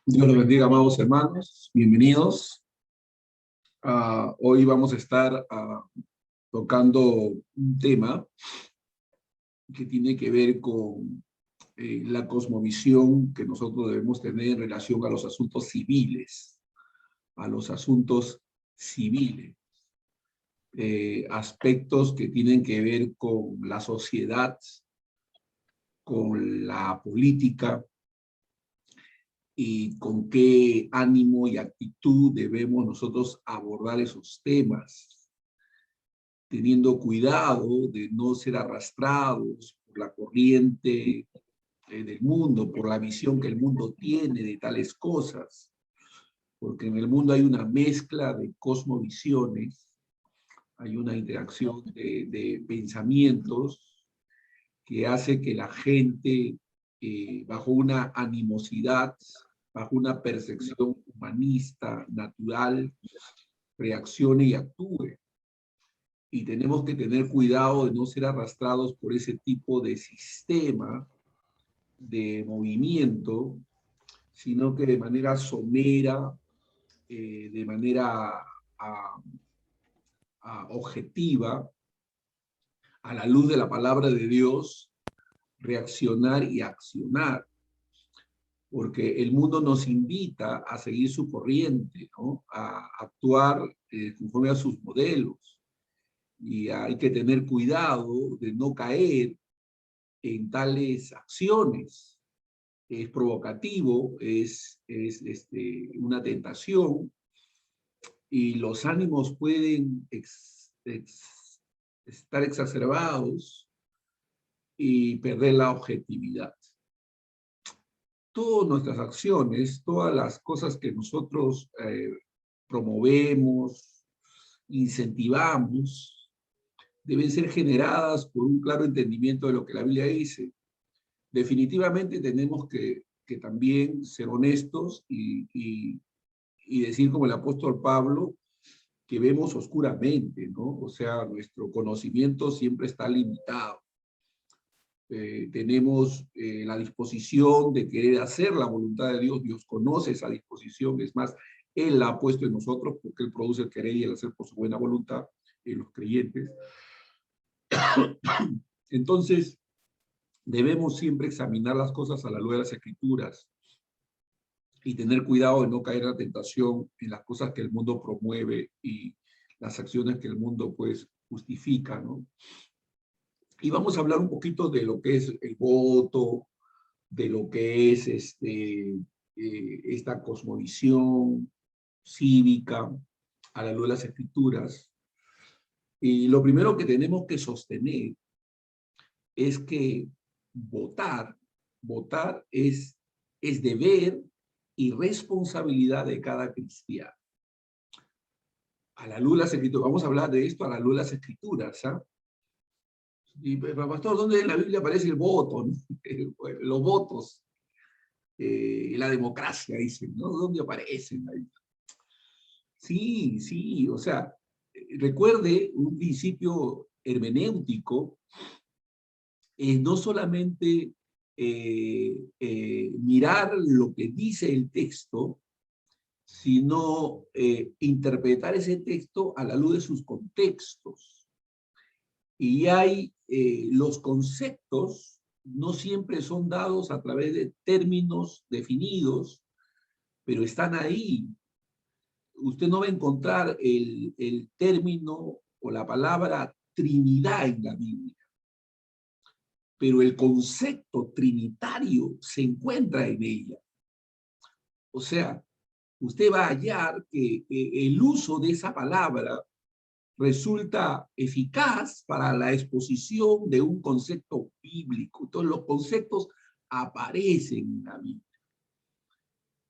Dios los bendiga, amados hermanos. Bienvenidos. Hoy vamos a estar tocando un tema que tiene que ver con la cosmovisión que nosotros debemos tener en relación a los asuntos civiles, aspectos que tienen que ver con la sociedad, con la política, y con qué ánimo y actitud debemos nosotros abordar esos temas, teniendo cuidado de no ser arrastrados por la corriente del mundo, por la visión que el mundo tiene de tales cosas, porque en el mundo hay una mezcla de cosmovisiones, hay una interacción de pensamientos que hace que la gente, bajo una animosidad, bajo una percepción humanista, natural, reaccione y actúe. Y tenemos que tener cuidado de no ser arrastrados por ese tipo de sistema de movimiento, sino que de manera somera, de manera objetiva, a la luz de la palabra de Dios, reaccionar y accionar. Porque el mundo nos invita a seguir su corriente, ¿no? A actuar conforme a sus modelos. Y hay que tener cuidado de no caer en tales acciones. Es provocativo, es una tentación, y los ánimos pueden estar exacerbados y perder la objetividad. Todas nuestras acciones, todas las cosas que nosotros promovemos, incentivamos, deben ser generadas por un claro entendimiento de lo que la Biblia dice. Definitivamente tenemos que también ser honestos y decir como el apóstol Pablo, que vemos oscuramente, ¿no? O sea, nuestro conocimiento siempre está limitado. Tenemos la disposición de querer hacer la voluntad de Dios. Dios conoce esa disposición, es más, Él la ha puesto en nosotros porque Él produce el querer y el hacer por su buena voluntad en los creyentes. Entonces, debemos siempre examinar las cosas a la luz de las Escrituras y tener cuidado de no caer en la tentación en las cosas que el mundo promueve y las acciones que el mundo pues justifica, ¿no? Y vamos a hablar un poquito de lo que es el voto, de lo que es esta cosmovisión cívica a la luz de las Escrituras. Y lo primero que tenemos que sostener es que votar es deber y responsabilidad de cada cristiano. A la luz de las Escrituras, vamos a hablar de esto a la luz de las Escrituras, ¿ah? Y, pastor, ¿dónde en la Biblia aparece el voto, ¿no? Los votos, la democracia, dicen, ¿no? ¿Dónde aparecen? Sí, sí, o sea, recuerde un principio hermenéutico, no solamente mirar lo que dice el texto, sino interpretar ese texto a la luz de sus contextos. Y hay los conceptos no siempre son dados a través de términos definidos, pero están ahí. Usted no va a encontrar el término o la palabra Trinidad en la Biblia, pero el concepto trinitario se encuentra en ella. O sea, usted va a hallar que el uso de esa palabra resulta eficaz para la exposición de un concepto bíblico. Entonces, los conceptos aparecen en la Biblia.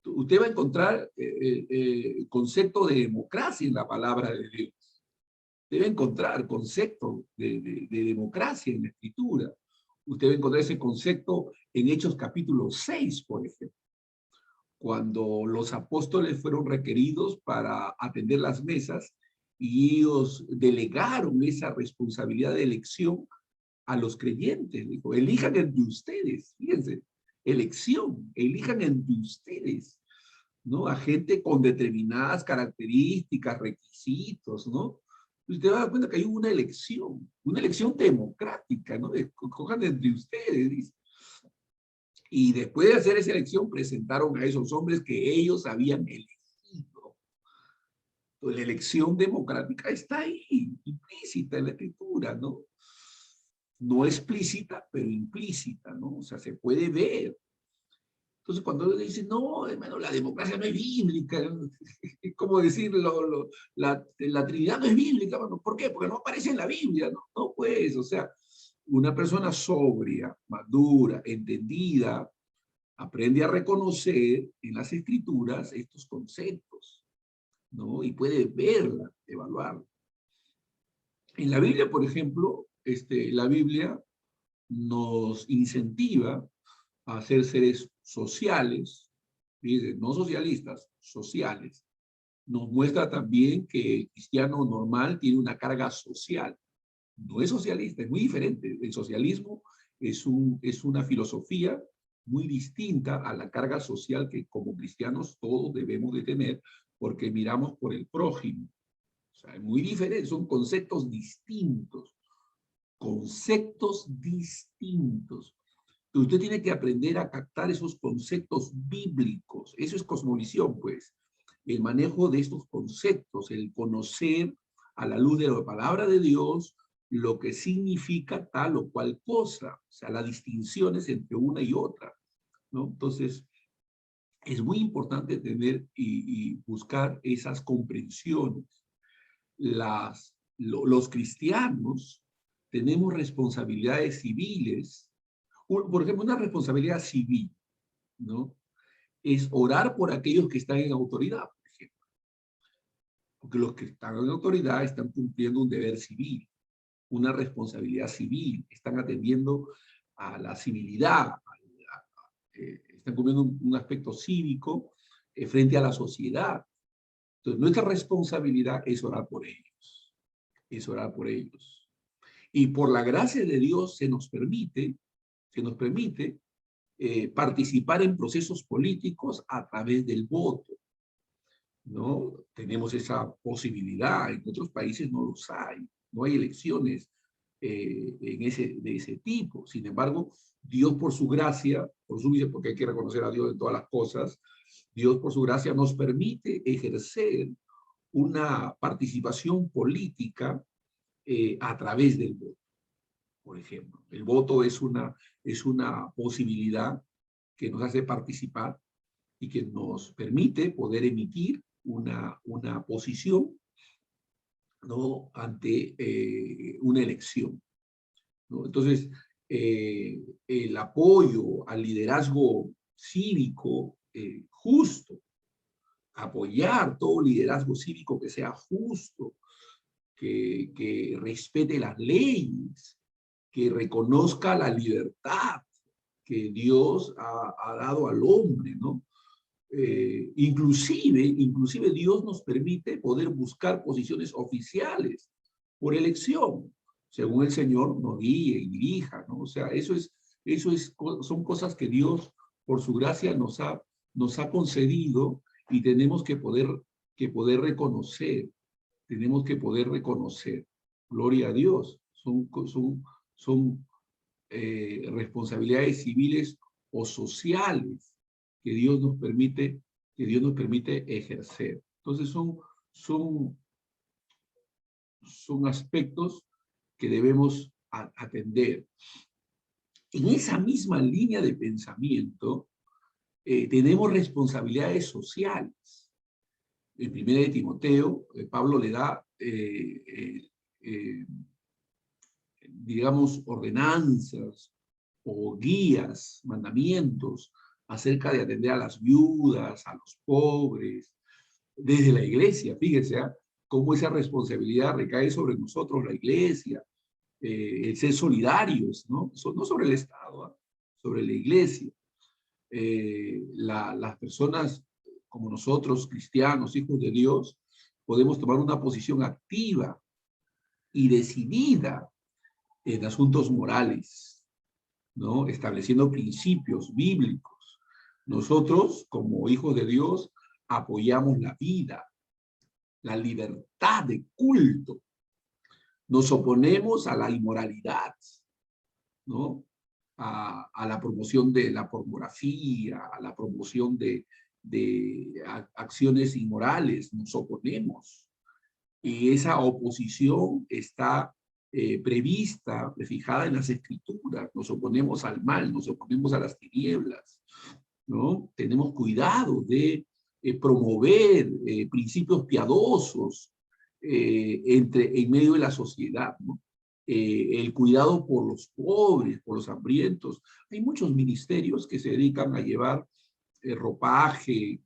Usted va a encontrar el concepto de democracia en la palabra de Dios. Debe encontrar concepto de democracia en la Escritura. Usted va a encontrar ese concepto en Hechos capítulo 6, por ejemplo, cuando los apóstoles fueron requeridos para atender las mesas y ellos delegaron esa responsabilidad de elección a los creyentes. Dijo, elijan entre ustedes, fíjense, elección, elijan entre ustedes ¿no? A gente con determinadas características, requisitos, ¿no? Y usted va a dar cuenta que hay una elección democrática, ¿no? Cojan entre ustedes, dice. Y después de hacer esa elección, presentaron a esos hombres que ellos habían elegido. Entonces, la elección democrática está ahí, implícita en la escritura, ¿no? No explícita, pero implícita, ¿no? O sea, se puede ver. Entonces, cuando uno dice, no, hermano, la democracia no es bíblica, es como decir, la Trinidad no es bíblica, bueno, ¿por qué? Porque no aparece en la Biblia, ¿no? No, pues, o sea, una persona sobria, madura, entendida, aprende a reconocer en las escrituras estos conceptos, ¿no? Y puede verla, evaluarla. En la Biblia, por ejemplo, la Biblia nos incentiva a ser seres sociales, no socialistas, sociales. Nos muestra también que el cristiano normal tiene una carga social. No es socialista, es muy diferente. El socialismo es una filosofía muy distinta a la carga social que como cristianos todos debemos de tener porque miramos por el prójimo. O sea, es muy diferente, son conceptos distintos. Conceptos distintos. Usted tiene que aprender a captar esos conceptos bíblicos. Eso es cosmovisión, pues. El manejo de estos conceptos, el conocer a la luz de la palabra de Dios lo que significa tal o cual cosa. O sea, las distinciones entre una y otra, ¿no? Entonces, es muy importante tener y buscar esas comprensiones. Los cristianos tenemos responsabilidades civiles. Por ejemplo, una responsabilidad civil, ¿no? Es orar por aquellos que están en autoridad, por ejemplo. Porque los que están en autoridad están cumpliendo un deber civil, una responsabilidad civil, están atendiendo a la civilidad, están cumpliendo un aspecto cívico frente a la sociedad. Entonces, nuestra responsabilidad es orar por ellos, es orar por ellos. Y por la gracia de Dios se nos permite participar en procesos políticos a través del voto, ¿no? Tenemos esa posibilidad, en otros países no los hay, no hay elecciones de ese tipo. Sin embargo, Dios por su gracia, porque hay que reconocer a Dios en todas las cosas, Dios por su gracia nos permite ejercer una participación política a través del voto, por ejemplo. El voto es una posibilidad que nos hace participar y que nos permite poder emitir una posición, ¿no? Ante una elección, ¿no? Entonces, el apoyo al liderazgo cívico justo, apoyar todo liderazgo cívico que sea justo, que respete las leyes, que reconozca la libertad que Dios ha dado al hombre, ¿no? Inclusive Dios nos permite poder buscar posiciones oficiales por elección, según el Señor nos guíe y dirija, ¿no? O sea, son cosas que Dios, por su gracia, nos ha concedido y tenemos que poder reconocer, tenemos que poder reconocer. Gloria a Dios. Son responsabilidades civiles o sociales que Dios nos permite ejercer. Entonces son aspectos que debemos atender. En esa misma línea de pensamiento, tenemos responsabilidades sociales. En 1 de Timoteo, Pablo le da, digamos, ordenanzas o guías, mandamientos acerca de atender a las viudas, a los pobres, desde la iglesia. Fíjense, ¿eh? Cómo esa responsabilidad recae sobre nosotros, la iglesia, el ser solidarios, ¿no? No sobre el Estado, ¿eh? Sobre la iglesia. Las personas como nosotros, cristianos, hijos de Dios, podemos tomar una posición activa y decidida en asuntos morales, ¿no? Estableciendo principios bíblicos. Nosotros, como hijos de Dios, apoyamos la vida, la libertad de culto. Nos oponemos a la inmoralidad, ¿no? A la promoción de la pornografía, a la promoción de acciones inmorales, nos oponemos. Y esa oposición está prevista, fijada en las escrituras. Nos oponemos al mal, nos oponemos a las tinieblas, ¿no? Tenemos cuidado de promover principios piadosos en medio de la sociedad, ¿no? El cuidado por los pobres, por los hambrientos. Hay muchos ministerios que se dedican a llevar ropaje,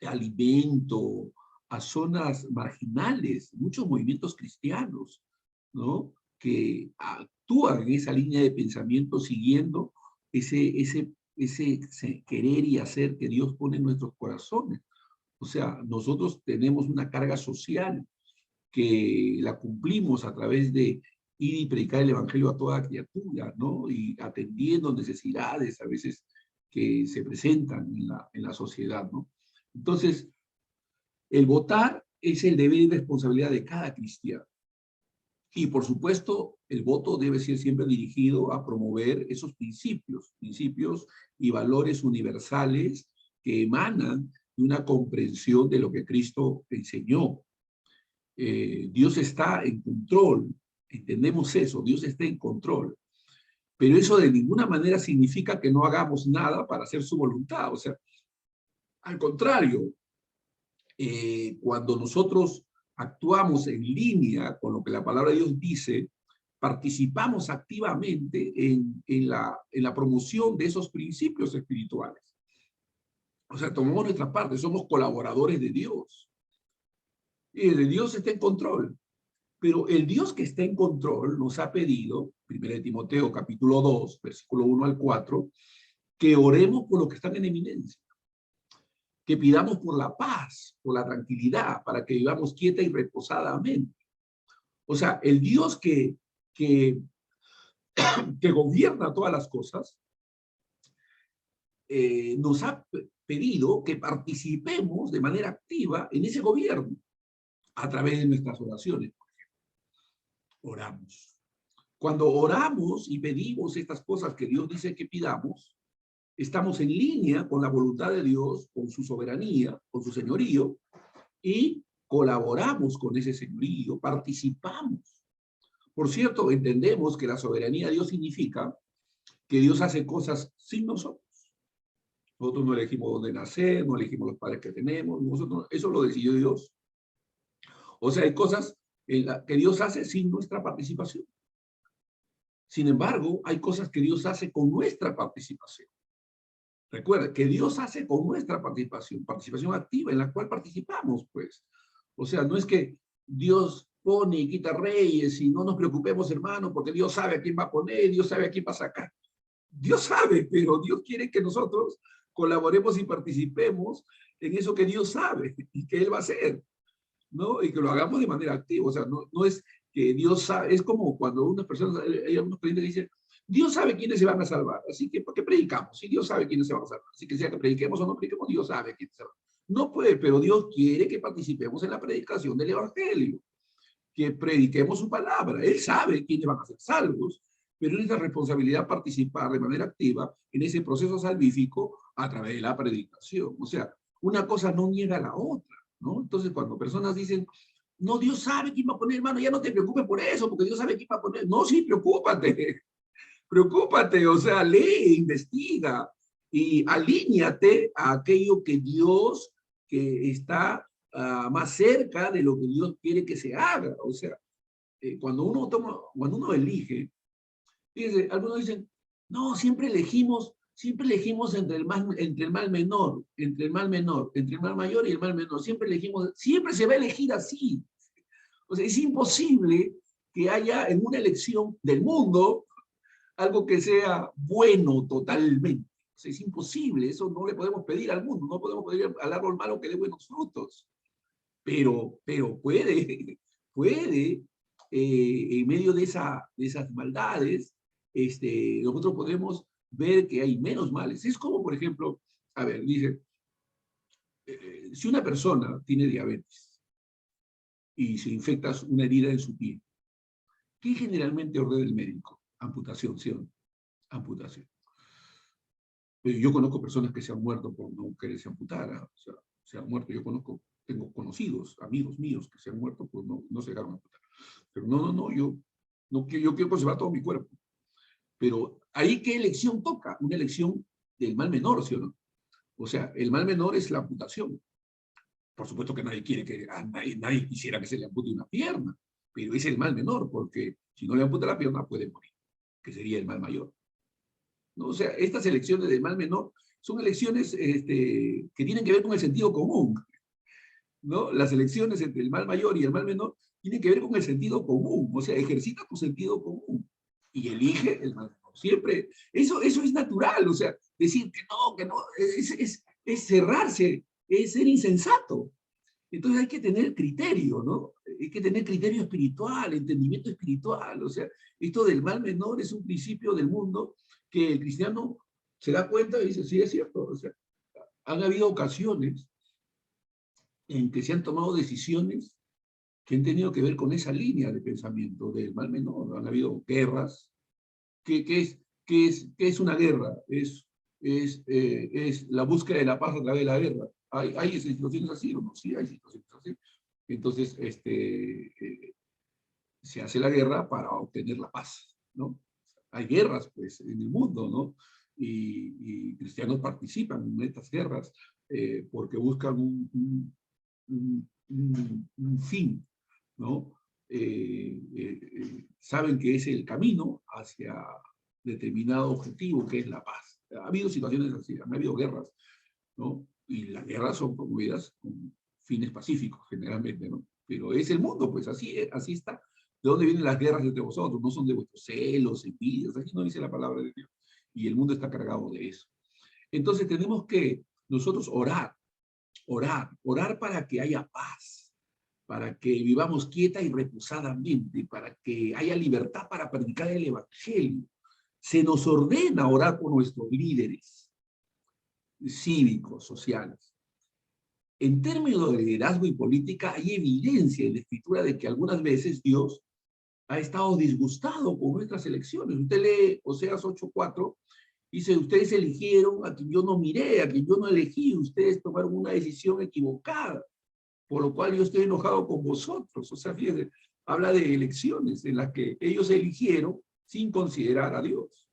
alimento a zonas marginales, muchos movimientos cristianos, ¿no? Que actúan en esa línea de pensamiento siguiendo ese querer y hacer que Dios pone en nuestros corazones. O sea, nosotros tenemos una carga social que la cumplimos a través de ir y predicar el evangelio a toda criatura, ¿no? Y atendiendo necesidades a veces que se presentan en la sociedad, ¿no? Entonces, el votar es el deber y responsabilidad de cada cristiano. Y por supuesto, el voto debe ser siempre dirigido a promover esos principios y valores universales que emanan de una comprensión de lo que Cristo enseñó. Dios está en control, entendemos eso, Dios está en control. Pero eso de ninguna manera significa que no hagamos nada para hacer su voluntad. O sea, al contrario, cuando nosotros actuamos en línea con lo que la palabra de Dios dice, participamos activamente en la promoción de esos principios espirituales. O sea, tomamos nuestra parte, somos colaboradores de Dios. Y Dios está en control. Pero el Dios que está en control nos ha pedido, 1 Timoteo capítulo 2, versículo 1 al 4, que oremos por los que están en eminencia, que pidamos por la paz, por la tranquilidad, para que vivamos quieta y reposadamente. O sea, el Dios que gobierna todas las cosas, nos ha pedido que participemos de manera activa en ese gobierno, a través de nuestras oraciones. Oramos. Cuando oramos y pedimos estas cosas que Dios dice que pidamos, estamos en línea con la voluntad de Dios, con su soberanía, con su señorío, y colaboramos con ese señorío, participamos. Por cierto, entendemos que la soberanía de Dios significa que Dios hace cosas sin nosotros. Nosotros no elegimos dónde nacer, no elegimos los padres que tenemos, nosotros, eso lo decidió Dios. O sea, hay cosas que Dios hace sin nuestra participación. Sin embargo, hay cosas que Dios hace con nuestra participación. Recuerda que Dios hace con nuestra participación activa en la cual participamos, pues. O sea, no es que Dios pone y quita reyes y no nos preocupemos, hermano, porque Dios sabe a quién va a poner, Dios sabe a quién va a sacar. Dios sabe, pero Dios quiere que nosotros colaboremos y participemos en eso que Dios sabe y que Él va a hacer, ¿no? Y que lo hagamos de manera activa. O sea, no es que Dios sabe, es como cuando unas personas, hay algunos creyentes que dicen, Dios sabe quiénes se van a salvar, así que ¿por qué predicamos? Si Dios sabe quiénes se van a salvar, así que sea que prediquemos o no prediquemos, Dios sabe quiénes se van a salvar. No puede, pero Dios quiere que participemos en la predicación del Evangelio, que prediquemos su palabra. Él sabe quiénes van a ser salvos, pero es nuestra responsabilidad participar de manera activa en ese proceso salvífico a través de la predicación. O sea, una cosa no niega a la otra, ¿no? Entonces, cuando personas dicen, no, Dios sabe quién va a poner, hermano, ya no te preocupes por eso, porque Dios sabe quién va a poner. No, sí, preocúpate, preocúpate, o sea, lee, investiga y alíñate a aquello que Dios, que está más cerca de lo que Dios quiere que se haga. O sea, cuando uno elige, fíjense, algunos dicen, no, siempre elegimos entre el mal menor, entre el mal menor, entre el mal mayor y el mal menor, siempre elegimos, siempre se va a elegir así. O sea, es imposible que haya en una elección del mundo algo que sea bueno totalmente. O sea, es imposible, eso no le podemos pedir al mundo, no podemos pedir al árbol malo que dé buenos frutos. Pero puede, en medio de esas maldades, nosotros podemos ver que hay menos males. Es como, por ejemplo, a ver, dice, si una persona tiene diabetes y se infecta una herida en su pie, ¿qué generalmente ordena el médico? Amputación, ¿sí o no? Amputación. Yo conozco personas que se han muerto por no quererse amputar, o sea, se han muerto. Yo conozco, tengo conocidos, amigos míos que se han muerto por no se dejaron amputar. Pero no, yo quiero conservar todo mi cuerpo. Pero ahí, ¿qué elección toca? Una elección del mal menor, ¿sí o no? O sea, el mal menor es la amputación. Por supuesto que nadie quiere que, nadie quisiera que se le ampute una pierna, pero es el mal menor, porque si no le amputa la pierna puede morir, que sería el mal mayor. ¿No? O sea, estas elecciones del mal menor son elecciones que tienen que ver con el sentido común, ¿no? Las elecciones entre el mal mayor y el mal menor tienen que ver con el sentido común, o sea, ejercita tu sentido común y elige el mal menor. Siempre, eso es natural, o sea, decir que no, es cerrarse, es ser insensato. Entonces hay que tener criterio, ¿no? Hay que tener criterio espiritual, entendimiento espiritual. O sea, esto del mal menor es un principio del mundo que el cristiano se da cuenta y dice, sí, es cierto. O sea, han habido ocasiones en que se han tomado decisiones que han tenido que ver con esa línea de pensamiento del mal menor. Han habido guerras. ¿Qué es una guerra? Es la búsqueda de la paz a través de la guerra. ¿Hay situaciones así o no? Sí, hay situaciones así. Entonces, se hace la guerra para obtener la paz, ¿no? Hay guerras, pues, en el mundo, ¿no? Y cristianos participan en estas guerras porque buscan un fin, ¿no? Saben que es el camino hacia determinado objetivo, que es la paz. Ha habido situaciones así, ha habido guerras, ¿no? Y las guerras son promovidas con fines pacíficos, generalmente, ¿no? Pero es el mundo, pues, así está. ¿De dónde vienen las guerras entre vosotros? No son de vuestros celos, envidias, aquí no dice la palabra de Dios. Y el mundo está cargado de eso. Entonces tenemos que nosotros orar para que haya paz, para que vivamos quieta y reposadamente, para que haya libertad para predicar el evangelio. Se nos ordena orar por nuestros líderes cívicos, sociales. En términos de liderazgo y política, hay evidencia en la escritura de que algunas veces Dios ha estado disgustado con nuestras elecciones. Usted lee Oseas 8:4, dice, ustedes eligieron a quien yo no miré, a quien yo no elegí, ustedes tomaron una decisión equivocada, por lo cual yo estoy enojado con vosotros. O sea, fíjense, habla de elecciones en las que ellos eligieron sin considerar a Dios,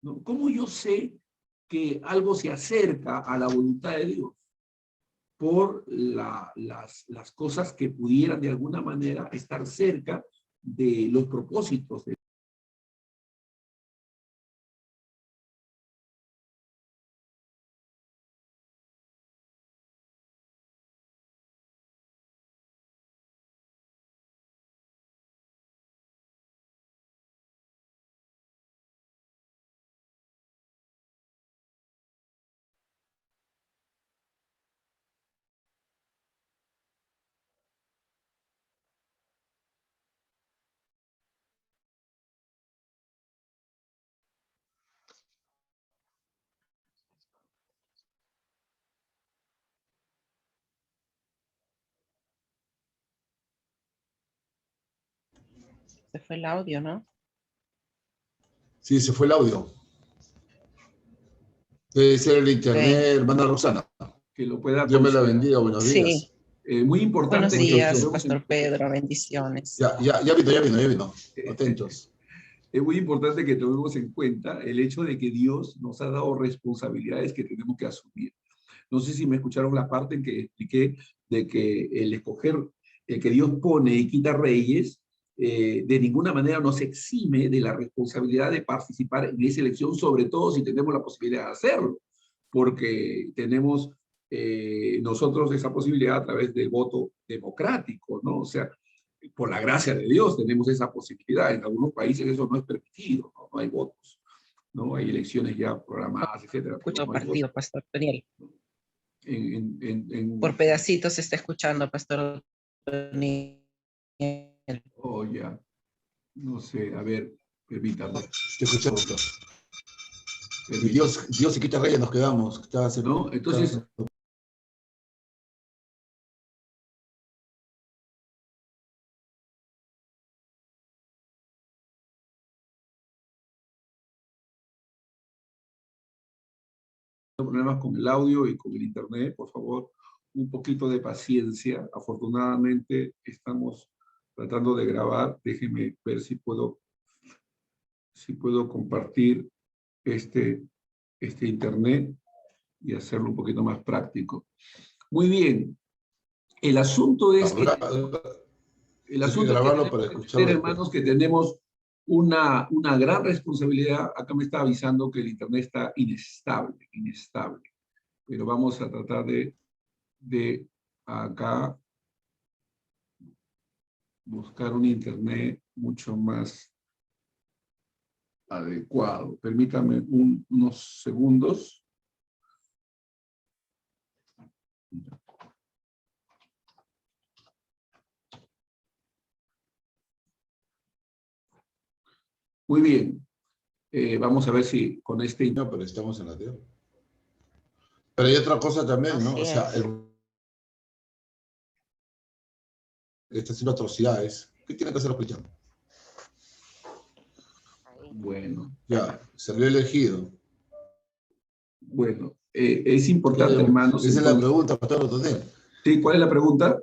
¿no? ¿Cómo yo sé que algo se acerca a la voluntad de Dios? Por las cosas que pudieran de alguna manera estar cerca de los propósitos de Se fue el audio, ¿no? Sí, se fue el audio. Debe ser el internet, Sí. hermana Rosana. que lo pueda Dios me la considerar. bendiga, buenos días. Sí, muy Buenos importante que días, tomemos Pastor Pedro, bendiciones. Ya vino. Atentos. es muy importante que tomemos en cuenta el hecho de que Dios nos ha dado responsabilidades que tenemos que asumir. No sé si me escucharon la parte en que expliqué de que el escoger, el que Dios pone y quita reyes, de ninguna manera nos exime de la responsabilidad de participar en esa elección, sobre todo si tenemos la posibilidad de hacerlo, porque tenemos nosotros esa posibilidad a través del voto democrático, ¿no? O sea, por la gracia de Dios tenemos esa posibilidad. En algunos países eso no es permitido, ¿no? No hay votos, ¿no? Hay elecciones ya programadas, etcétera, pero Escucho no hay votos. partido, Pastor Daniel. En Por pedacitos se está escuchando, Pastor Daniel. oh, ya, no sé, a ver, permítame. Te escuchamos. Y Dios se quita reyes, nos quedamos. ¿No? Entonces, problemas con el audio y con el internet, por favor, un poquito de paciencia. Afortunadamente estamos tratando de grabar. Déjenme ver si puedo compartir este internet y hacerlo un poquito más práctico. Muy bien. El asunto es que grabarlo para escucharlo, hermanos, que tenemos una gran responsabilidad. Acá me está avisando que el internet está inestable. Pero vamos a tratar de acá buscar un internet mucho más adecuado. Permítame unos segundos. Muy bien. Vamos a ver si con este... No, pero estamos en la tierra. Pero hay otra cosa también, ¿no? Así O sea, es. está haciendo atrocidades. ¿Qué tienen que hacer los cristianos? Bueno. Ya, salió elegido. Bueno, es importante, hermanos. Esa es la pregunta, Pastor Otonel. Sí, ¿cuál es la pregunta?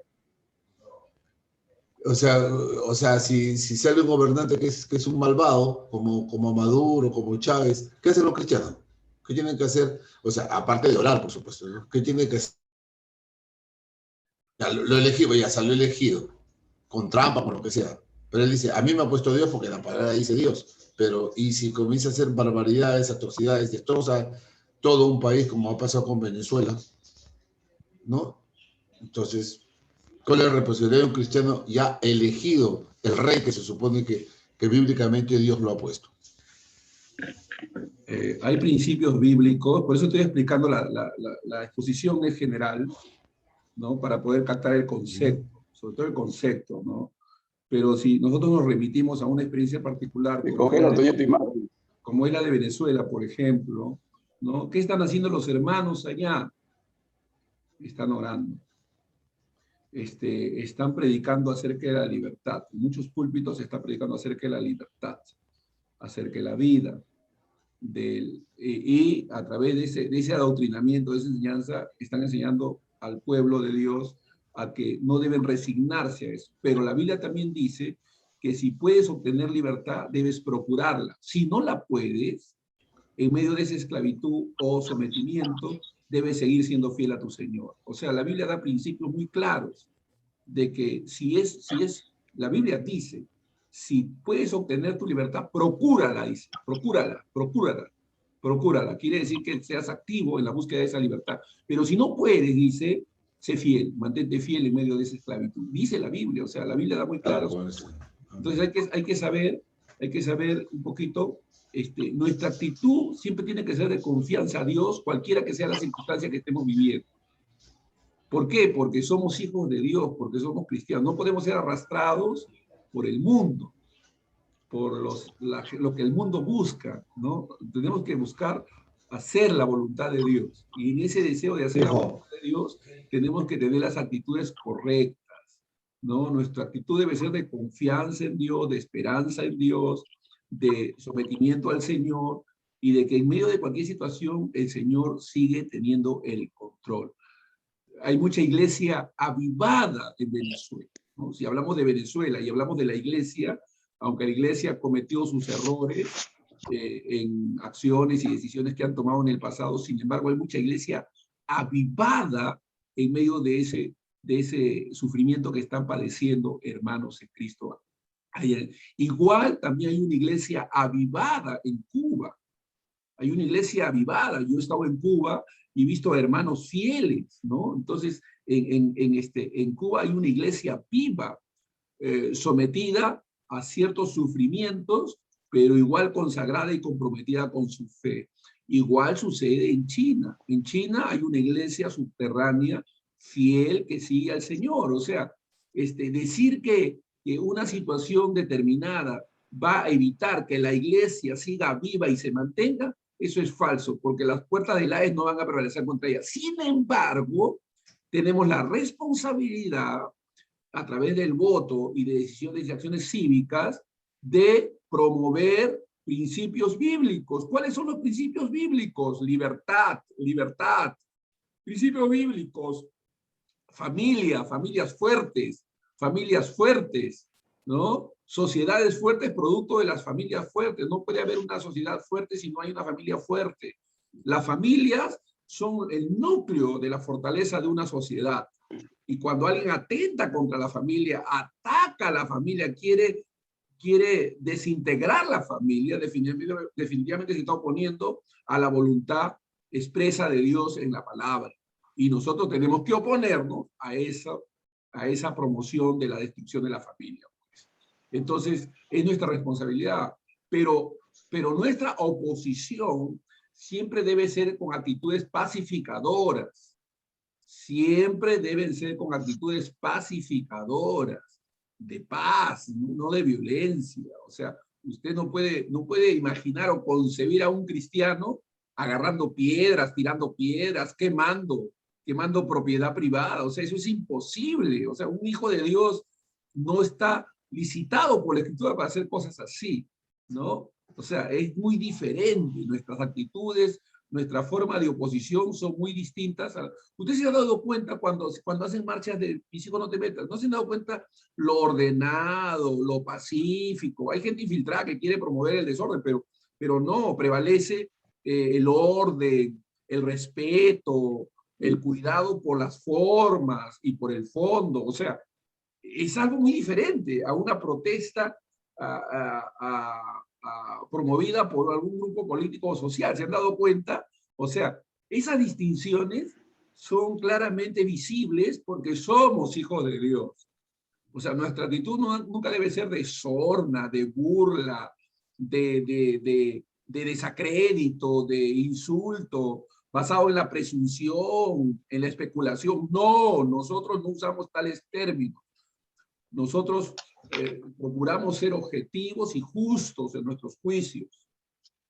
O sea, si sale un gobernante que es un malvado, como Maduro, como Chávez, ¿qué hacen los cristianos? ¿Qué tienen que hacer? O sea, aparte de orar, por supuesto, ¿no? ¿Qué tienen que hacer? Ya, lo elegido, ya salió elegido, con trampa, con lo que sea. Pero él dice, a mí me ha puesto Dios porque la palabra dice Dios. Pero, y si comienza a hacer barbaridades, atrocidades, destroza todo un país, como ha pasado con Venezuela, ¿no? Entonces, ¿cuál es la responsabilidad de un cristiano ya elegido, el rey que se supone que bíblicamente Dios lo ha puesto? Hay principios bíblicos, por eso estoy explicando la exposición en general, ¿no? Para poder captar el concepto, sobre todo el concepto, ¿no? Pero si nosotros nos remitimos a una experiencia particular, como es la de Venezuela, por ejemplo, ¿no? ¿Qué están haciendo los hermanos allá? Están orando. Están predicando acerca de la libertad. En muchos púlpitos se está predicando acerca de la libertad, acerca de la vida. Y a través de ese adoctrinamiento, de esa enseñanza, están enseñando al pueblo de Dios a que no deben resignarse a eso. Pero la Biblia también dice que si puedes obtener libertad, debes procurarla. Si no la puedes, en medio de esa esclavitud o sometimiento, debes seguir siendo fiel a tu Señor. O sea, la Biblia da principios muy claros de que la Biblia dice, si puedes obtener tu libertad, procúrala, dice, procúrala. Quiere decir que seas activo en la búsqueda de esa libertad. Pero si no puedes, dice, sé fiel, mantente fiel en medio de esa esclavitud. Dice la Biblia, o sea, la Biblia da muy claro. Entonces hay que saber un poquito, nuestra actitud siempre tiene que ser de confianza a Dios, cualquiera que sea la circunstancia que estemos viviendo. ¿Por qué? Porque somos hijos de Dios, porque somos cristianos. No podemos ser arrastrados por el mundo, por lo que el mundo busca, ¿no? Tenemos que buscar hacer la voluntad de Dios. Y en ese deseo de hacer la voluntad de Dios, tenemos que tener las actitudes correctas, ¿no? Nuestra actitud debe ser de confianza en Dios, de esperanza en Dios, de sometimiento al Señor, y de que en medio de cualquier situación el Señor sigue teniendo el control. Hay mucha iglesia avivada en Venezuela, ¿no? Si hablamos de Venezuela y hablamos de la iglesia, aunque la iglesia cometió sus errores en acciones y decisiones que han tomado en el pasado, sin embargo hay mucha iglesia avivada en medio de ese sufrimiento que están padeciendo hermanos en Cristo. Igual también hay una iglesia avivada en Cuba. Hay una iglesia avivada. Yo he estado en Cuba y he visto a hermanos fieles, ¿no? Entonces, en Cuba hay una iglesia viva, sometida a ciertos sufrimientos, pero igual consagrada y comprometida con su fe. Igual sucede en China. En China hay una iglesia subterránea fiel que sigue al Señor. O sea, decir que una situación determinada va a evitar que la iglesia siga viva y se mantenga, eso es falso, porque las puertas del Hades no van a prevalecer contra ella. Sin embargo, tenemos la responsabilidad, a través del voto y de decisiones y acciones cívicas, de promover principios bíblicos. ¿Cuáles son los principios bíblicos? Libertad, libertad. Principios bíblicos. Familia, familias fuertes, ¿no? Sociedades fuertes, producto de las familias fuertes. No puede haber una sociedad fuerte si no hay una familia fuerte. Las familias son el núcleo de la fortaleza de una sociedad. Y cuando alguien atenta contra la familia, ataca a la familia, quiere desintegrar la familia, definitivamente se está oponiendo a la voluntad expresa de Dios en la palabra. Y nosotros tenemos que oponernos a esa promoción de la destrucción de la familia. Entonces, es nuestra responsabilidad. Pero nuestra oposición siempre debe ser con actitudes pacificadoras. Siempre deben ser con actitudes pacificadoras, de paz, no de violencia. O sea, usted no puede imaginar o concebir a un cristiano agarrando piedras, tirando piedras, quemando propiedad privada. O sea, eso es imposible. O sea, un hijo de Dios no está licitado por la Escritura para hacer cosas así, ¿no? O sea, es muy diferente. Nuestras actitudes, nuestra forma de oposición son muy distintas. Usted se ha dado cuenta cuando hacen marchas de mis hijos no te metas, ¿no se han dado cuenta lo ordenado, lo pacífico? Hay gente infiltrada que quiere promover el desorden, pero no, prevalece el orden, el respeto, el cuidado por las formas y por el fondo. O sea, es algo muy diferente a una protesta promovida por algún grupo político o social. ¿Se han dado cuenta? O sea, esas distinciones son claramente visibles porque somos hijos de Dios. O sea, nuestra actitud nunca debe ser de sorna, de burla, de desacrédito, de insulto, basado en la presunción, en la especulación. No, nosotros no usamos tales términos. Nosotros procuramos ser objetivos y justos en nuestros juicios.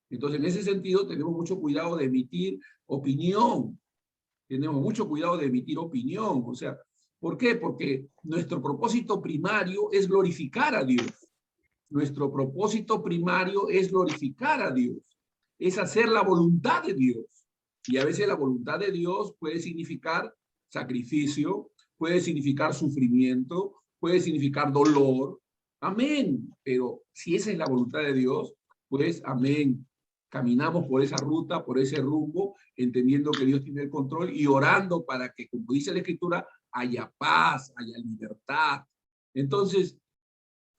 Entonces, en ese sentido, tenemos mucho cuidado de emitir opinión. Tenemos mucho cuidado de emitir opinión. O sea, ¿por qué? Porque nuestro propósito primario es glorificar a Dios. Nuestro propósito primario es glorificar a Dios. Es hacer la voluntad de Dios. Y a veces la voluntad de Dios puede significar sacrificio, puede significar sufrimiento, puede significar dolor. Amén. Pero si esa es la voluntad de Dios, pues amén. Caminamos por esa ruta, por ese rumbo, entendiendo que Dios tiene el control y orando para que, como dice la Escritura, haya paz, haya libertad. Entonces,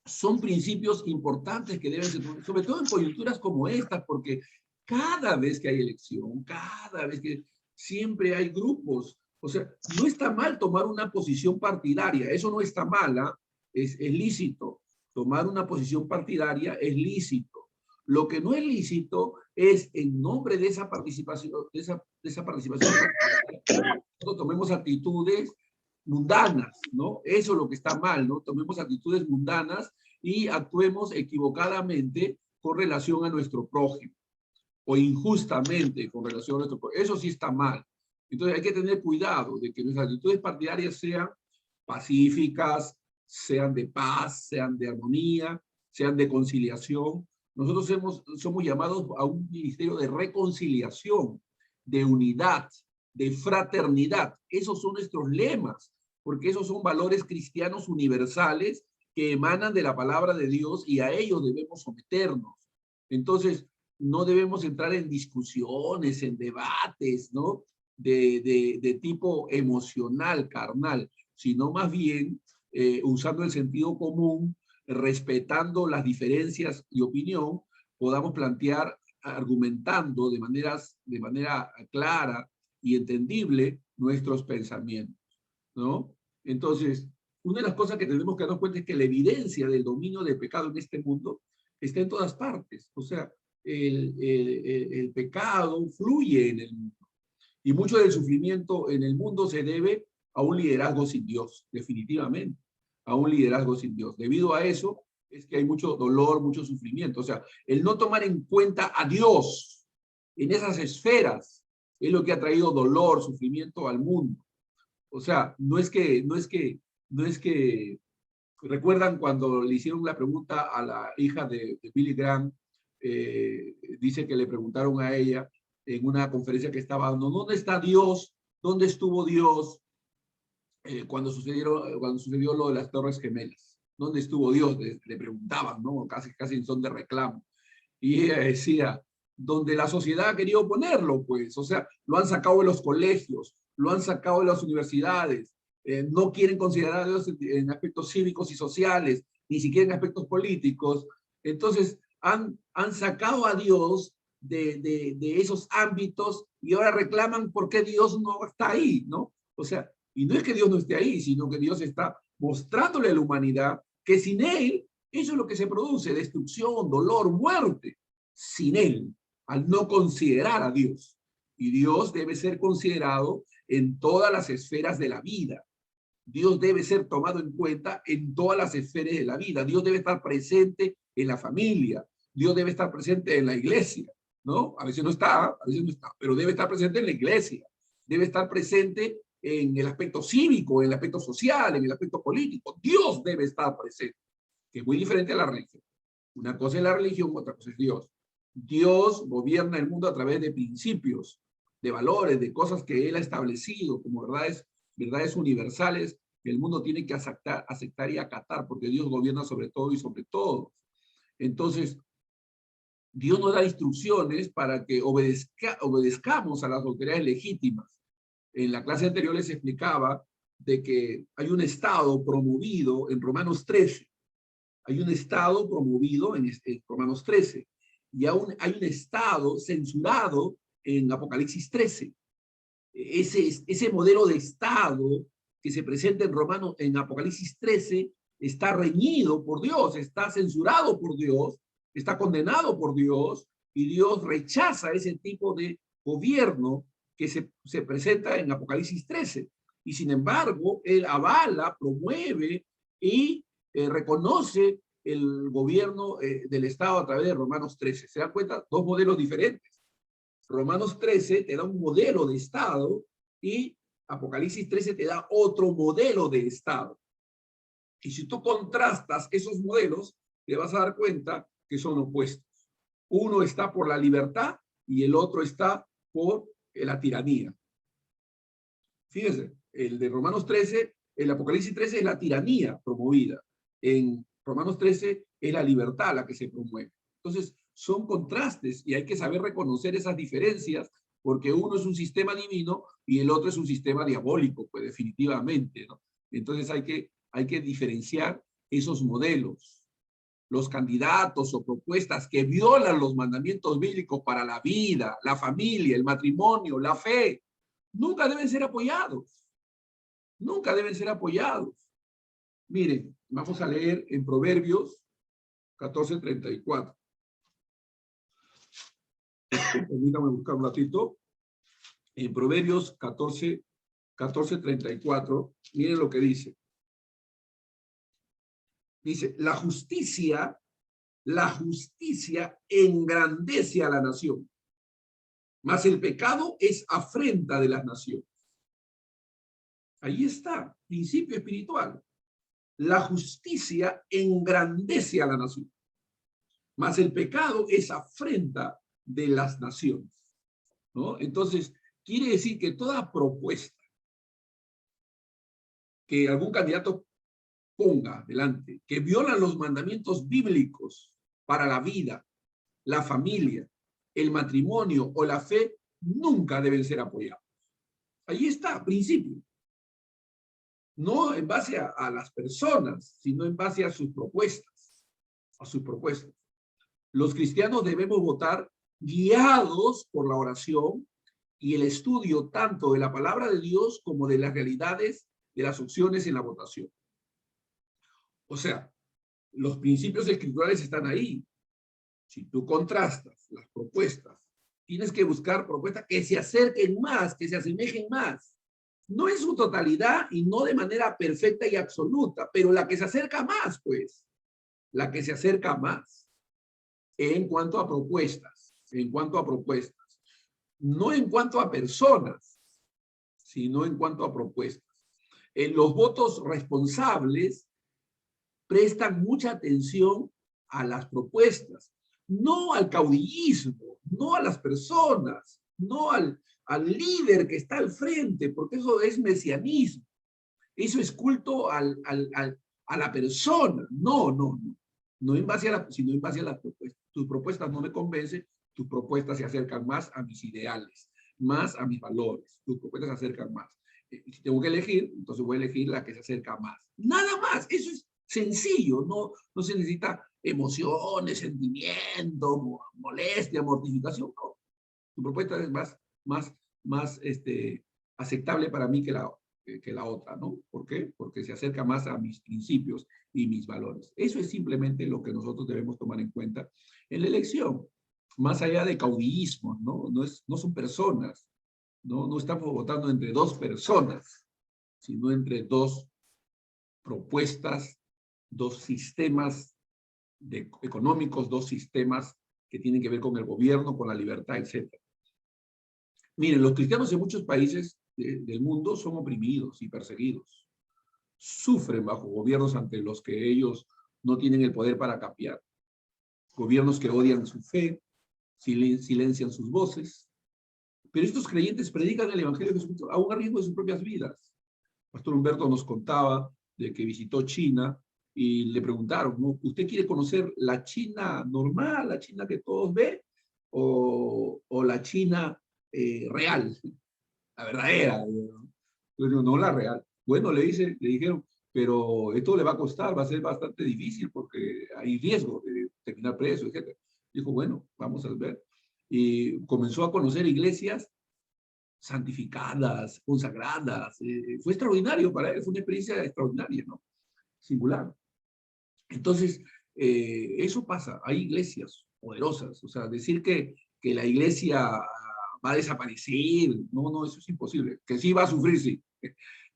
son principios importantes que deben ser, sobre todo en coyunturas como estas, porque cada vez que hay elección, cada vez que siempre hay grupos. O sea, no está mal tomar una posición partidaria, eso no está mal, ¿eh? Es lícito. Tomar una posición partidaria es lícito. Lo que no es lícito es, en nombre de esa participación, nosotros tomemos actitudes mundanas, ¿no? Eso es lo que está mal, ¿no? Tomemos actitudes mundanas y actuemos equivocadamente con relación a nuestro prójimo, o injustamente con relación a nuestro prójimo. Eso sí está mal. Entonces hay que tener cuidado de que nuestras actitudes partidarias sean pacíficas, sean de paz, sean de armonía, sean de conciliación. Nosotros somos llamados a un ministerio de reconciliación, de unidad, de fraternidad. Esos son nuestros lemas, porque esos son valores cristianos universales que emanan de la palabra de Dios y a ellos debemos someternos. Entonces, no debemos entrar en discusiones, en debates, ¿no? De tipo emocional, carnal, sino más bien usando el sentido común, respetando las diferencias de opinión, podamos plantear, argumentando de manera clara y entendible nuestros pensamientos, ¿no? Entonces, una de las cosas que tenemos que darnos cuenta es que la evidencia del dominio del pecado en este mundo está en todas partes. O sea, el pecado fluye en el mundo. Y mucho del sufrimiento en el mundo se debe a un liderazgo sin Dios, definitivamente, a un liderazgo sin Dios. Debido a eso es que hay mucho dolor, mucho sufrimiento. O sea, el no tomar en cuenta a Dios en esas esferas es lo que ha traído dolor, sufrimiento al mundo. O sea, no es que recuerdan cuando le hicieron la pregunta a la hija de Billy Graham dice que le preguntaron a ella en una conferencia que estaba dando, ¿dónde está Dios? ¿Dónde estuvo Dios cuando sucedió lo de las Torres Gemelas? ¿Dónde estuvo Dios? Le preguntaban, ¿no? Casi en son de reclamo. Y ella decía, donde la sociedad ha querido ponerlo, pues, o sea, lo han sacado de los colegios, lo han sacado de las universidades, no quieren considerar a Dios en aspectos cívicos y sociales, ni siquiera en aspectos políticos. Entonces, han sacado a Dios de esos ámbitos y ahora reclaman por qué Dios no está ahí, ¿no? O sea, y no es que Dios no esté ahí, sino que Dios está mostrándole a la humanidad que sin Él, eso es lo que se produce, destrucción, dolor, muerte. Sin Él, al no considerar a Dios. Y Dios debe ser considerado en todas las esferas de la vida. Dios debe ser tomado en cuenta en todas las esferas de la vida. Dios debe estar presente en la familia. Dios debe estar presente en la iglesia, ¿no? A veces no está, pero debe estar presente en la iglesia. Debe estar presente en el aspecto cívico, en el aspecto social, en el aspecto político. Dios debe estar presente, que es muy diferente a la religión. Una cosa es la religión, otra cosa es Dios. Dios gobierna el mundo a través de principios, de valores, de cosas que Él ha establecido como verdades universales que el mundo tiene que aceptar y acatar, porque Dios gobierna sobre todo y sobre todos. Entonces, Dios nos da instrucciones para que obedezcamos a las autoridades legítimas. En la clase anterior les explicaba de que hay un estado promovido en Romanos 13. Hay un estado promovido en Romanos 13. Y aún hay un estado censurado en Apocalipsis 13. Ese modelo de estado que se presenta en Apocalipsis 13 está reñido por Dios, está censurado por Dios, está condenado por Dios, y Dios rechaza ese tipo de gobierno que se presenta en Apocalipsis 13. Y sin embargo, Él avala, promueve y reconoce el gobierno del Estado a través de Romanos 13. ¿Se dan cuenta? Dos modelos diferentes. Romanos 13 te da un modelo de Estado y Apocalipsis 13 te da otro modelo de Estado. Y si tú contrastas esos modelos, te vas a dar cuenta que son opuestos. Uno está por la libertad y el otro está por la tiranía. Fíjense, el de Romanos 13, el Apocalipsis 13 es la tiranía promovida. En Romanos 13 es la libertad la que se promueve. Entonces, son contrastes y hay que saber reconocer esas diferencias, porque uno es un sistema divino y el otro es un sistema diabólico, pues definitivamente, ¿no? Entonces hay que diferenciar esos modelos. Los candidatos o propuestas que violan los mandamientos bíblicos para la vida, la familia, el matrimonio, la fe, nunca deben ser apoyados. Nunca deben ser apoyados. Miren, vamos a leer en Proverbios 14:34. Permítanme buscar un ratito. En Proverbios 14:34, miren lo que dice. Dice, la justicia engrandece a la nación, mas el pecado es afrenta de las naciones. Ahí está, principio espiritual. La justicia engrandece a la nación, mas el pecado es afrenta de las naciones, ¿no? Entonces, quiere decir que toda propuesta que algún candidato ponga delante, que viola los mandamientos bíblicos para la vida, la familia, el matrimonio o la fe, nunca deben ser apoyados. Ahí está, principio. No en base a las personas, sino en base a sus propuestas. Los cristianos debemos votar guiados por la oración y el estudio tanto de la palabra de Dios como de las realidades de las opciones en la votación. O sea, los principios escriturales están ahí. Si tú contrastas las propuestas, tienes que buscar propuestas que se acerquen más, que se asemejen más. No en su totalidad y no de manera perfecta y absoluta, pero la que se acerca más, pues. La que se acerca más. En cuanto a propuestas. No en cuanto a personas, sino en cuanto a propuestas. Los votos responsables prestan mucha atención a las propuestas, no al caudillismo, no a las personas, no al líder que está al frente, porque eso es mesianismo. Eso es culto a la persona. No, no, no. No en base sino en base a las propuestas. Tus propuestas no me convencen, tus propuestas se acercan más a mis ideales, más a mis valores. Tus propuestas se acercan más. Si tengo que elegir, entonces voy a elegir la que se acerca más. Nada más. Eso es sencillo. No se necesita emociones, sentimientos, molestia, mortificación. No. Tu propuesta es más aceptable para mí que la otra, ¿no? ¿Por qué? Porque se acerca más a mis principios y mis valores. Eso es simplemente lo que nosotros debemos tomar en cuenta en la elección. Más allá de caudillismo, ¿no? No son personas, no estamos votando entre dos personas, sino entre dos propuestas, dos sistemas económicos, dos sistemas que tienen que ver con el gobierno, con la libertad, etc. Miren, los cristianos en muchos países del mundo son oprimidos y perseguidos. Sufren bajo gobiernos ante los que ellos no tienen el poder para cambiar. Gobiernos que odian su fe, silencian sus voces. Pero estos creyentes predican el Evangelio de Jesucristo aún a riesgo de sus propias vidas. Pastor Humberto nos contaba de que visitó China y le preguntaron, ¿no? ¿Usted quiere conocer la China normal, la China que todos ven, o la China real, la verdadera? No la real. Bueno, le dijeron, pero esto le va a costar, va a ser bastante difícil porque hay riesgo de terminar preso, etc. Dijo, bueno, vamos a ver. Y comenzó a conocer iglesias santificadas, consagradas. Fue extraordinario para él, fue una experiencia extraordinaria, ¿no? Singular. Entonces, eso pasa, hay iglesias poderosas, o sea, decir que la iglesia va a desaparecer, no, eso es imposible, que sí va a sufrir, sí,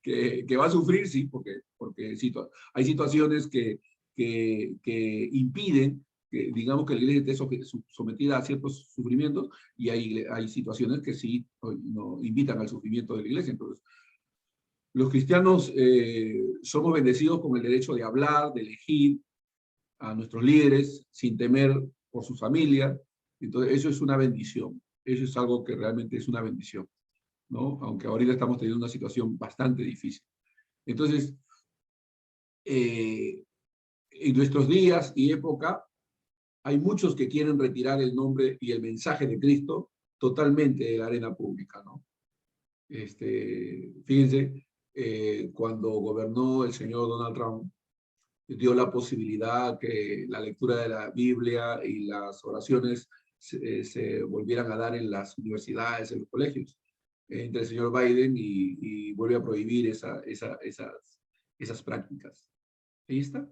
que va a sufrir, sí, porque hay situaciones que impiden que, digamos, que la iglesia esté sometida a ciertos sufrimientos, y hay situaciones que sí no, invitan al sufrimiento de la iglesia. Entonces, los cristianos somos bendecidos con el derecho de hablar, de elegir a nuestros líderes sin temer por su familia. Entonces, eso es una bendición. Eso es algo que realmente es una bendición, ¿no? Aunque ahorita estamos teniendo una situación bastante difícil. Entonces, en nuestros días y época, hay muchos que quieren retirar el nombre y el mensaje de Cristo totalmente de la arena pública, ¿no? Fíjense, cuando gobernó el señor Donald Trump, dio la posibilidad que la lectura de la Biblia y las oraciones se volvieran a dar en las universidades, en los colegios. Entre el señor Biden y vuelve a prohibir esas prácticas. Ahí está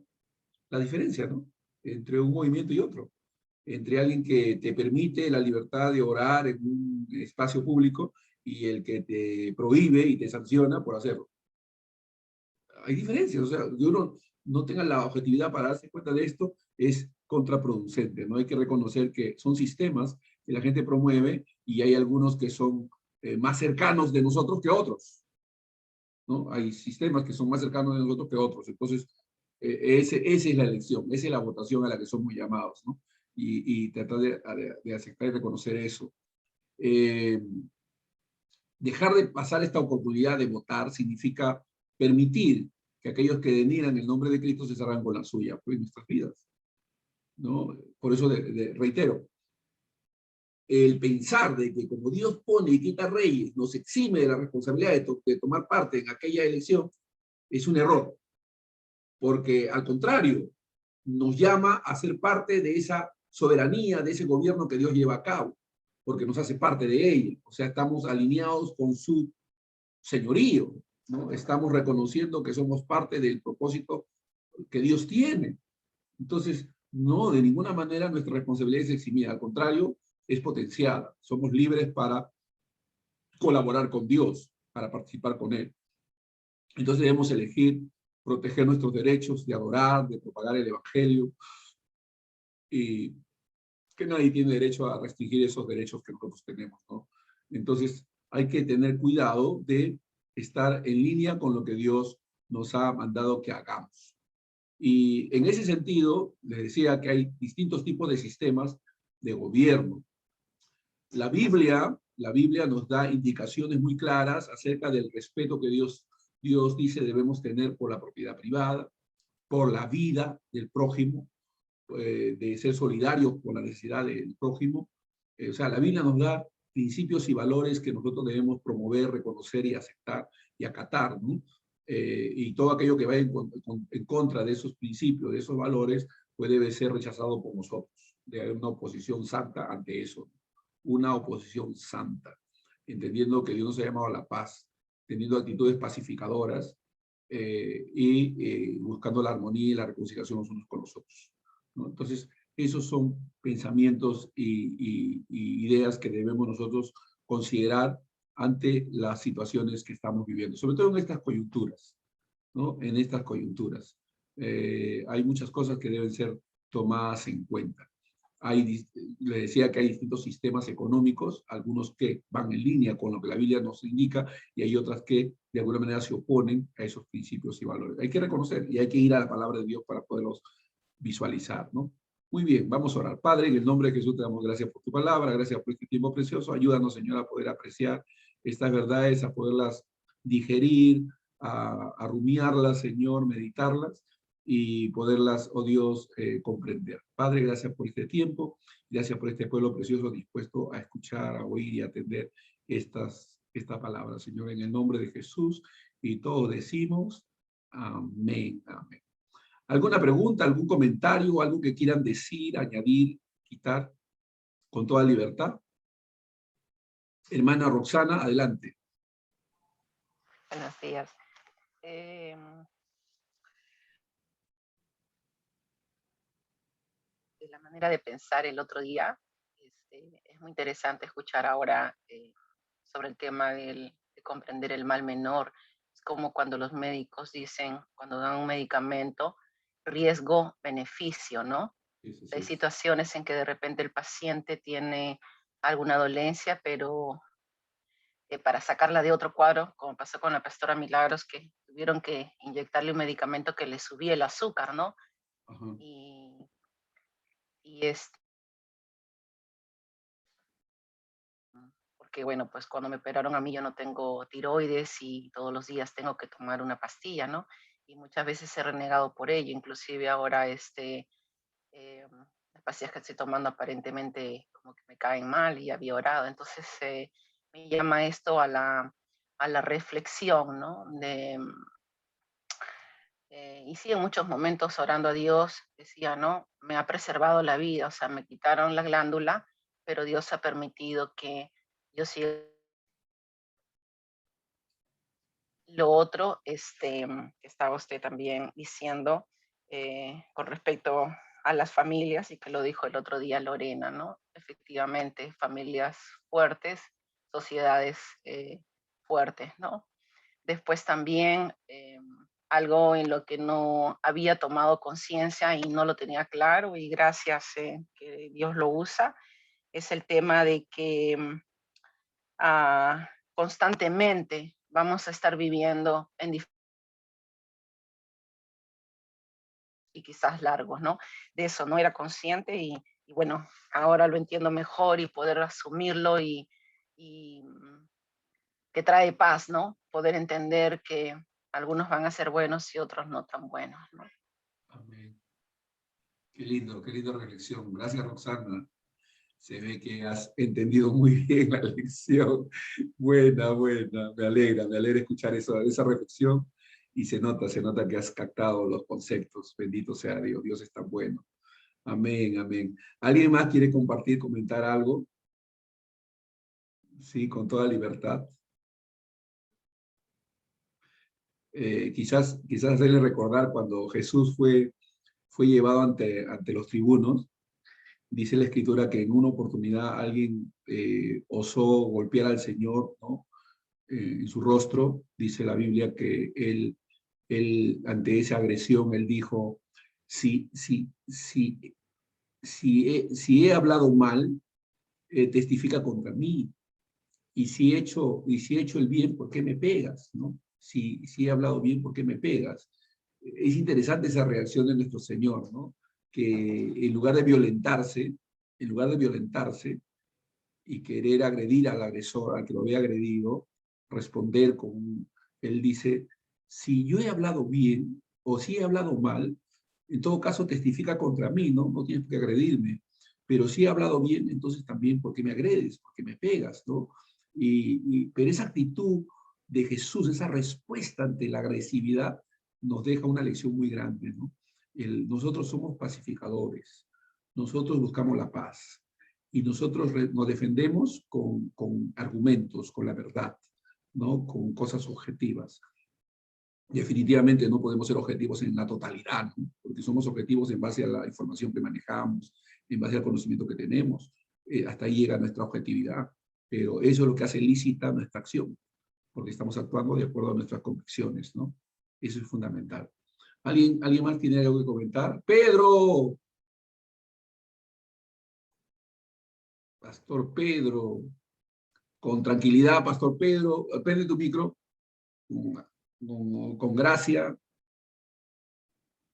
la diferencia, ¿no? Entre un movimiento y otro. Entre alguien que te permite la libertad de orar en un espacio público y el que te prohíbe y te sanciona por hacerlo. Hay diferencias, o sea, que uno no tenga la objetividad para darse cuenta de esto es contraproducente, ¿no? Hay que reconocer que son sistemas que la gente promueve y hay algunos que son más cercanos de nosotros que otros, ¿no? Hay sistemas que son más cercanos de nosotros que otros. Entonces, esa es la elección, esa es la votación a la que somos llamados, ¿no? Y tratar de aceptar y reconocer eso. Dejar de pasar esta oportunidad de votar significa permitir que aquellos que denigran el nombre de Cristo se salgan con la suya, pues, en nuestras vidas, ¿no? Por eso reitero, el pensar de que como Dios pone y quita reyes, nos exime de la responsabilidad de tomar parte en aquella elección, es un error. Porque al contrario, nos llama a ser parte de esa soberanía, de ese gobierno que Dios lleva a cabo, porque nos hace parte de ella. O sea, estamos alineados con su señorío, ¿no? Estamos reconociendo que somos parte del propósito que Dios tiene. Entonces, no, de ninguna manera nuestra responsabilidad es eximida, al contrario, es potenciada. Somos libres para colaborar con Dios, para participar con Él. Entonces debemos elegir proteger nuestros derechos de adorar, de propagar el Evangelio, y que nadie tiene derecho a restringir esos derechos que nosotros tenemos, ¿no? Entonces hay que tener cuidado de estar en línea con lo que Dios nos ha mandado que hagamos. Y en ese sentido, les decía que hay distintos tipos de sistemas de gobierno. La Biblia nos da indicaciones muy claras acerca del respeto que Dios dice debemos tener por la propiedad privada, por la vida del prójimo, de ser solidarios con la necesidad del prójimo. O sea, la Biblia nos da principios y valores que nosotros debemos promover, reconocer y aceptar y acatar, ¿no? Y todo aquello que vaya en contra de esos principios, de esos valores, pues debe ser rechazado por nosotros. Debe haber una oposición santa ante eso, una oposición santa, entendiendo que Dios nos ha llamado a la paz, teniendo actitudes pacificadoras y buscando la armonía y la reconciliación los unos con los otros, ¿no? Entonces, esos son pensamientos y ideas que debemos nosotros considerar ante las situaciones que estamos viviendo, sobre todo en estas coyunturas, ¿no? En estas coyunturas. Hay muchas cosas que deben ser tomadas en cuenta. Le decía que hay distintos sistemas económicos, algunos que van en línea con lo que la Biblia nos indica y hay otras que de alguna manera se oponen a esos principios y valores. Hay que reconocer y hay que ir a la palabra de Dios para poderlos visualizar, ¿no? Muy bien, vamos a orar. Padre, en el nombre de Jesús te damos gracias por tu palabra, gracias por este tiempo precioso. Ayúdanos, Señor, a poder apreciar estas verdades, a poderlas digerir, a rumiarlas, Señor, meditarlas y poderlas, oh Dios, comprender. Padre, gracias por este tiempo, gracias por este pueblo precioso dispuesto a escuchar, a oír y a atender esta palabra, Señor, en el nombre de Jesús. Y todos decimos, amén, amén. ¿Alguna pregunta, algún comentario, algo que quieran decir, añadir, quitar, con toda libertad? Hermana Roxana, adelante. Buenos días. De la manera de pensar el otro día, es muy interesante escuchar ahora sobre el tema de comprender el mal menor. Es como cuando los médicos dicen, cuando dan un medicamento, riesgo-beneficio, ¿no? Sí. Hay situaciones en que de repente el paciente tiene alguna dolencia, pero para sacarla de otro cuadro, como pasó con la pastora Milagros, que tuvieron que inyectarle un medicamento que le subía el azúcar, ¿no? Ajá. Y porque bueno, pues cuando me operaron a mí yo no tengo tiroides y todos los días tengo que tomar una pastilla, ¿no? Y muchas veces he renegado por ello, inclusive ahora las pastillas que estoy tomando aparentemente como que me caen mal y había orado, entonces me llama esto a la reflexión, ¿no? Y sí, en muchos momentos orando a Dios decía, no, me ha preservado la vida, o sea, me quitaron la glándula, pero Dios ha permitido que yo siga. Lo otro, que estaba usted también diciendo con respecto a las familias, y que lo dijo el otro día Lorena, ¿no? Efectivamente, familias fuertes, sociedades fuertes, ¿no? Después también algo en lo que no había tomado conciencia y no lo tenía claro, y gracias que Dios lo usa, es el tema de que constantemente vamos a estar viviendo en y quizás largos, ¿no? De eso no era consciente y bueno, ahora lo entiendo mejor y poder asumirlo y que trae paz, ¿no? Poder entender que algunos van a ser buenos y otros no tan buenos, ¿no? Amén. Qué linda reflexión. Gracias, Roxana. Se ve que has entendido muy bien la lección. Buena. Me alegra escuchar esa reflexión y se nota que has captado los conceptos. Bendito sea Dios. Dios es tan bueno. Amén, amén. ¿Alguien más quiere compartir, comentar algo? Sí, con toda libertad. Quizás hacerle recordar cuando Jesús fue llevado ante los tribunos. Dice la Escritura que en una oportunidad alguien osó golpear al Señor, ¿no? En su rostro. Dice la Biblia que él ante esa agresión, él dijo, si he hablado mal, testifica contra mí. Y si he hecho el bien, ¿por qué me pegas? ¿No? Si he hablado bien, ¿por qué me pegas? Es interesante esa reacción de nuestro Señor, ¿no? Que en lugar de violentarse, en lugar de violentarse y querer agredir al agresor, al que lo había agredido, responder con, él dice, si yo he hablado bien o si he hablado mal, en todo caso testifica contra mí, ¿no? No tienes que agredirme. Pero si he hablado bien, entonces también, ¿por qué me agredes? ¿Por qué me pegas? ¿No? Pero esa actitud de Jesús, esa respuesta ante la agresividad, nos deja una lección muy grande, ¿no? Nosotros somos pacificadores, nosotros buscamos la paz y nosotros nos defendemos con argumentos, con la verdad, ¿no? Con cosas objetivas. Definitivamente no podemos ser objetivos en la totalidad, ¿no? Porque somos objetivos en base a la información que manejamos, en base al conocimiento que tenemos. Hasta ahí llega nuestra objetividad, pero eso es lo que hace lícita nuestra acción, porque estamos actuando de acuerdo a nuestras convicciones, ¿no? Eso es fundamental. ¿Alguien más tiene algo que comentar? ¡Pedro! Pastor Pedro. Con tranquilidad, Pastor Pedro. Prende tu micro. Con gracia.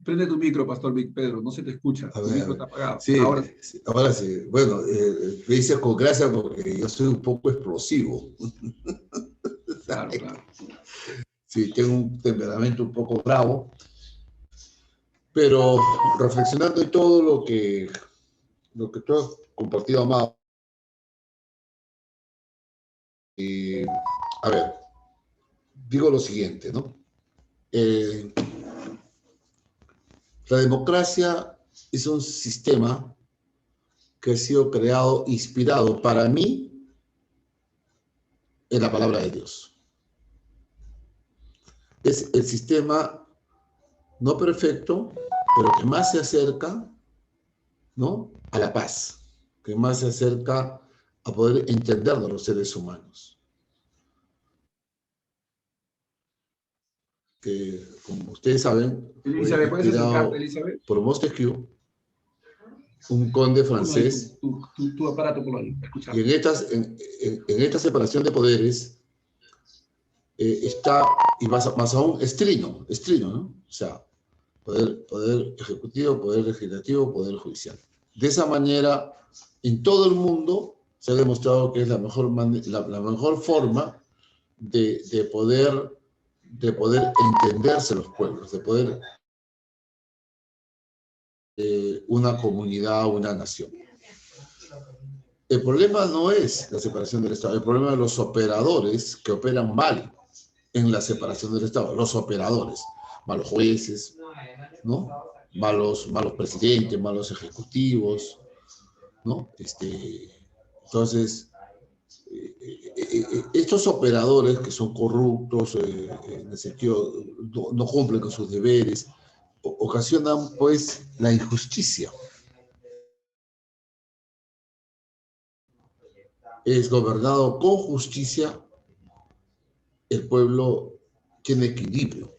Prende tu micro, Pastor Pedro. No se te escucha. Tu micro está apagado. Sí, ahora sí. Bueno, me dices con gracia porque yo soy un poco explosivo. Claro, claro. Sí, tengo un temperamento un poco bravo, pero reflexionando en todo lo que tú has compartido, Amado, a ver, digo lo siguiente, ¿no? La democracia es un sistema que ha sido creado, inspirado para mí en la palabra de Dios. Es el sistema no perfecto, pero que más se acerca, ¿no?, a la paz, que más se acerca a poder entender a los seres humanos. Que, como ustedes saben, Elizabeth, ¿puedes acercarte, Elizabeth? Por Montesquieu, un conde francés. Tu aparato por ahí, Y en esta separación de poderes está, y más aún, es trino, ¿no? O sea, poder ejecutivo, poder legislativo, poder judicial. De esa manera, en todo el mundo se ha demostrado que es la mejor forma de poder entenderse los pueblos, de poder una comunidad, una nación. El problema no es la separación del Estado, el problema es los operadores que operan mal en la separación del Estado, los operadores, malos jueces, ¿no? Malos presidentes, malos ejecutivos, ¿no? Entonces, estos operadores que son corruptos, en el sentido, no cumplen con sus deberes, ocasionan, pues, la injusticia. Es gobernado con justicia, el pueblo tiene equilibrio.